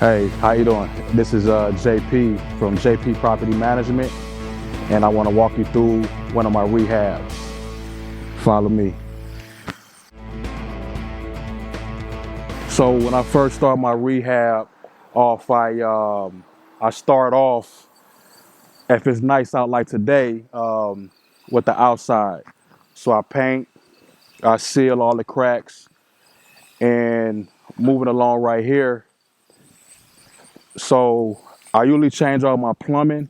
Hey, how you doing? This is JP from JP Property Management, and I want to walk you through one of my rehabs. Follow me. So when I first start my rehab off, I start off, if it's nice out like today, with the outside. So I paint, I seal all the cracks, and moving along right here. So I usually change all my plumbing,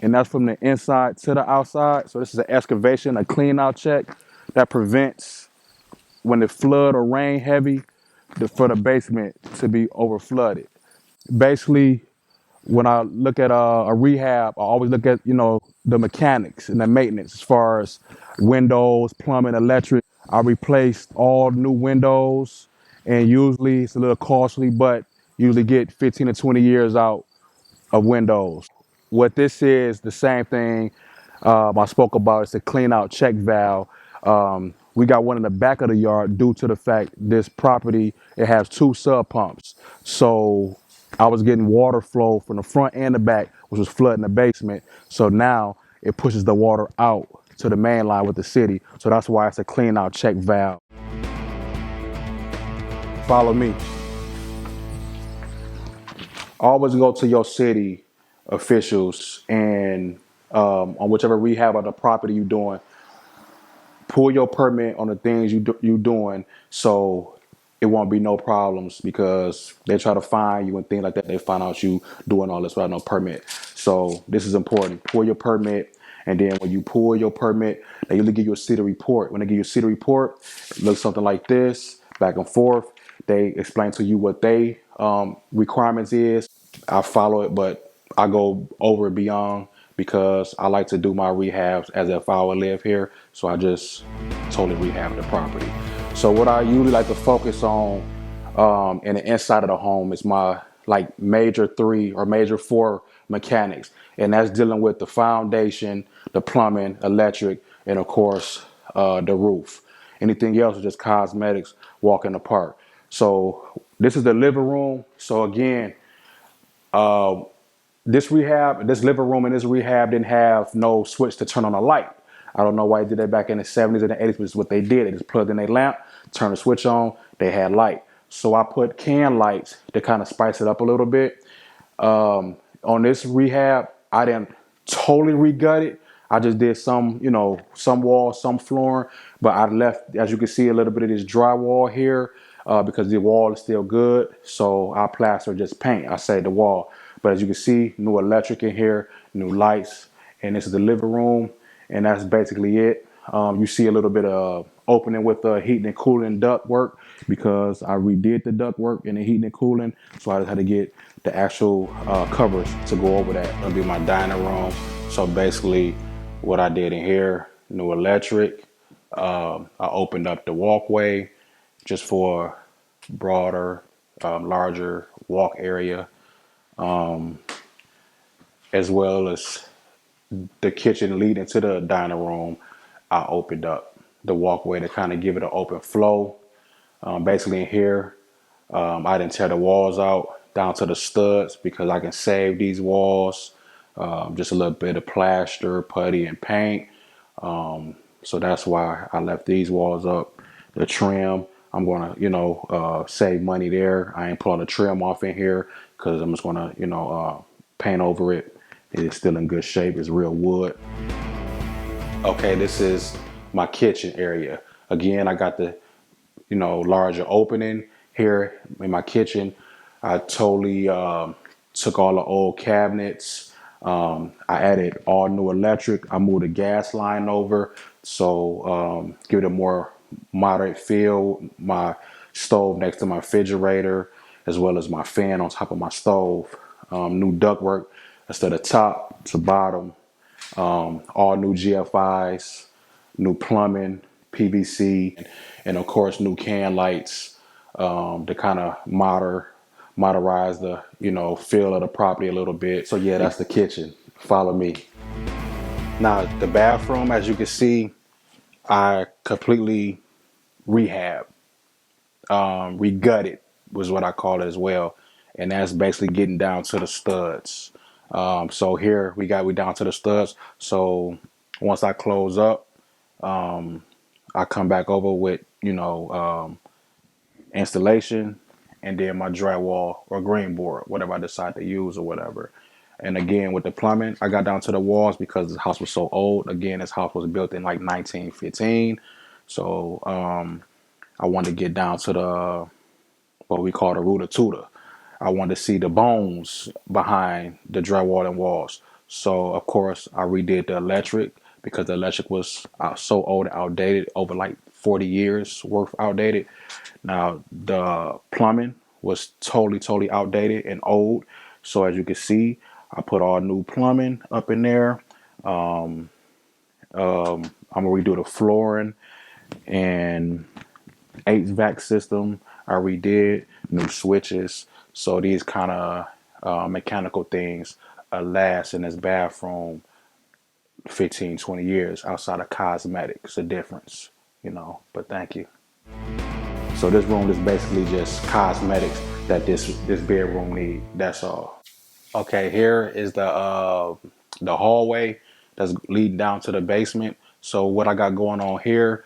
and that's from the inside to the outside. So this is an excavation, a clean out check that prevents when it flood or rain heavy for the basement to be over flooded. Basically, when I look at a rehab, I always look at the mechanics and the maintenance as far as windows, plumbing, electric. I replaced all new windows, and usually it's a little costly, but usually get 15 to 20 years out of windows. What this is, the same thing I spoke about. It's a clean out check valve. We got one in the back of the yard due to the fact this property, it has two sub pumps. So I was getting water flow from the front and the back, which was flooding the basement. So now it pushes the water out to the main line with the city. So that's why it's a clean out check valve. Follow me. Always go to your city officials and on whichever rehab of the property you're doing, pull your permit on the things you doing, so it won't be no problems because they try to find you and things like that. They find out you doing all this without no permit. So this is important. Pull your permit, and then when you pull your permit, they usually give you a city report. When they give you a city report, it looks something like this, back and forth. They explain to you what they requirements is. I follow it, but I go over and beyond because I like to do my rehabs as if I would live here. So I just totally rehab the property. So what I usually like to focus on in the inside of the home is my like major three or major four mechanics. And that's dealing with the foundation, the plumbing, electric, and of course, the roof. Anything else is just cosmetics, walk in the park. So this is the living room. So again, this living room and this rehab didn't have no switch to turn on a light. I don't know why they did that back in the 70s and the 80s, but it's what they did. They just plugged in a lamp, turned the switch on, they had light. So I put can lights to kind of spice it up a little bit. On this rehab, I didn't totally regut it. I just did some, some walls, some flooring, but I left, as you can see, a little bit of this drywall here because the wall is still good. So I plaster just paint. I say the wall, but as you can see, new electric in here, new lights, and this is the living room, and that's basically it. You see a little bit of opening with the heating and cooling duct work because I redid the duct work and the heating and cooling, so I just had to get the actual covers to go over that. It'll be my dining room. So basically what I did in here, new electric. I opened up the walkway just for broader, larger walk area, as well as the kitchen leading to the dining room. I opened up the walkway to kind of give it an open flow. Basically in here, I didn't tear the walls out down to the studs because I can save these walls. Just a little bit of plaster, putty, and paint. So that's why I left these walls up. The trim, I'm gonna, save money there. I ain't pulling the trim off in here because I'm just gonna, paint over it. It is still in good shape. It's real wood. Okay, this is my kitchen area. Again, I got the, larger opening here in my kitchen. I totally took all the old cabinets. I added all new electric. I moved the gas line over, so give it a more moderate feel. My stove next to my refrigerator, as well as my fan on top of my stove. New ductwork instead of top to bottom. All new GFIs, new plumbing, PVC, and of course new can lights to kind of modernize the feel of the property a little bit. So yeah, that's the kitchen. Follow me. Now the bathroom, as you can see, I completely rehab, regutted was what I call it as well. and that's basically getting down to the studs. So here we down to the studs. So once I close up, I come back over with installation, and then my drywall or green board, whatever I decide to use or whatever. And again, with the plumbing, I got down to the walls because the house was so old. Again, this house was built in like 1915. So I wanted to get down to the what we call the rooter tutor. I wanted to see the bones behind the drywall and walls. So of course I redid the electric because the electric was so old and outdated, over like 40 years worth outdated. Now the plumbing was totally outdated and old. So as you can see, I put all new plumbing up in there. I'm gonna redo the flooring and HVAC system. I redid new switches. So these kind of mechanical things last in this bathroom 15, 20 years outside of cosmetics, a difference, but thank you. So this room is basically just cosmetics that this bedroom need. That's all. Okay, here is the hallway that's leading down to the basement. So what I got going on here,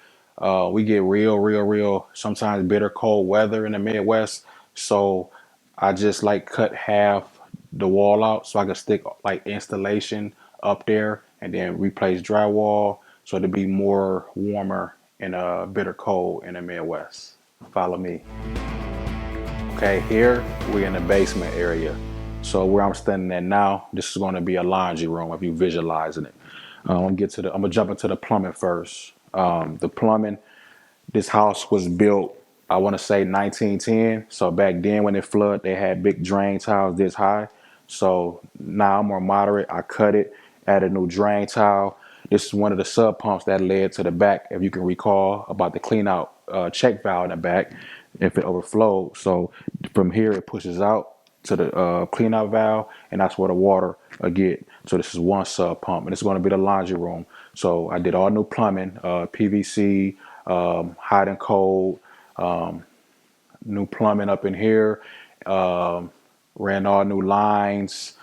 we get real sometimes bitter cold weather in the Midwest. So I just like cut half the wall out so I can stick like installation up there and then replace drywall so to be more warmer in a bitter cold in the Midwest. Follow me. Okay, here we're in the basement area. So where I'm standing at now, this is going to be a laundry room if you visualizing it. I'm gonna jump into the plumbing first. The plumbing, this house was built, I want to say 1910. So back then when it flooded, they had big drain tiles this high. So now I'm more moderate. I cut it, added a new drain tile. This is one of the sub pumps that led to the back, if you can recall, about the clean out check valve in the back if it overflowed. So from here it pushes out to the clean out valve, and that's where the water get. So this is one sub pump, and it's going to be the laundry room. So I did all new plumbing, PVC, hot and cold, new plumbing up in here, ran all new lines,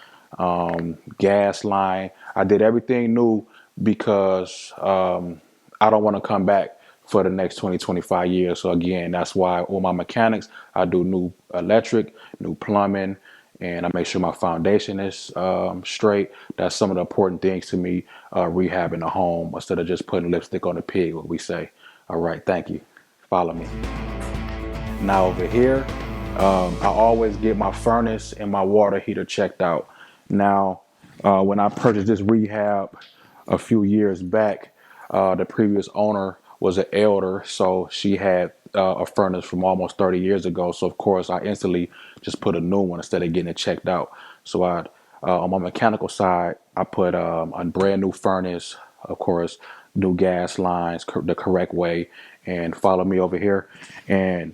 gas line. I did everything new because I don't want to come back for the next 20, 25 years. So again, that's why all my mechanics, I do new electric, new plumbing, and I make sure my foundation is straight. That's some of the important things to me, rehabbing a home instead of just putting lipstick on the pig, what we say. All right, thank you. Follow me. Now over here, I always get my furnace and my water heater checked out. Now, when I purchased this rehab a few years back, the previous owner was an elder, so she had a furnace from almost 30 years ago. So of course, I instantly just put a new one instead of getting it checked out. So on my mechanical side, I put a brand new furnace, of course, new gas lines the correct way, and follow me over here. And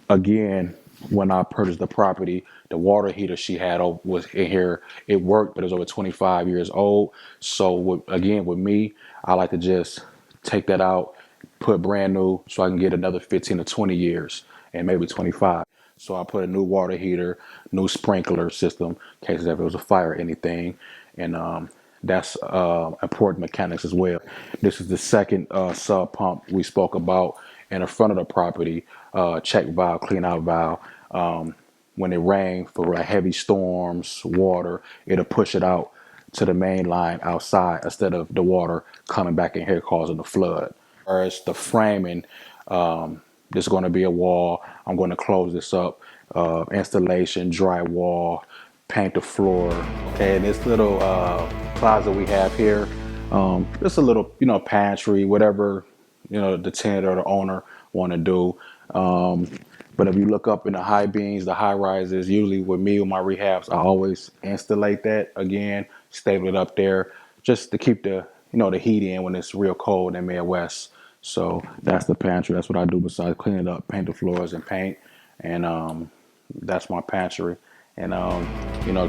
again, when I purchased the property, the water heater she had was in here. It worked, but it was over 25 years old. So again, with me, I like to just take that out, put brand new, so I can get another 15 to 20 years and maybe 25. So I put a new water heater, new sprinkler system, in case if it was a fire or anything. And that's important mechanics as well. This is the second sub pump we spoke about in the front of the property, check valve, clean out valve. When it rains for like heavy storms, water, it'll push it out to the main line outside instead of the water coming back in here causing the flood. Whereas the framing, there's going to be a wall. I'm going to close this up. Installation, drywall, paint the floor. Okay, and this little closet we have here, just a little, pantry, whatever, the tenant or the owner want to do. But if you look up in the high beams, the high rises, usually with me, with my rehabs, I always installate that again, stable it up there just to keep the heat in when it's real cold in Midwest. So that's the pantry. That's what I do besides clean it up, paint the floors and paint. And that's my pantry. And,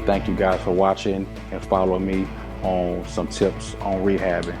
thank you guys for watching and follow me on some tips on rehabbing.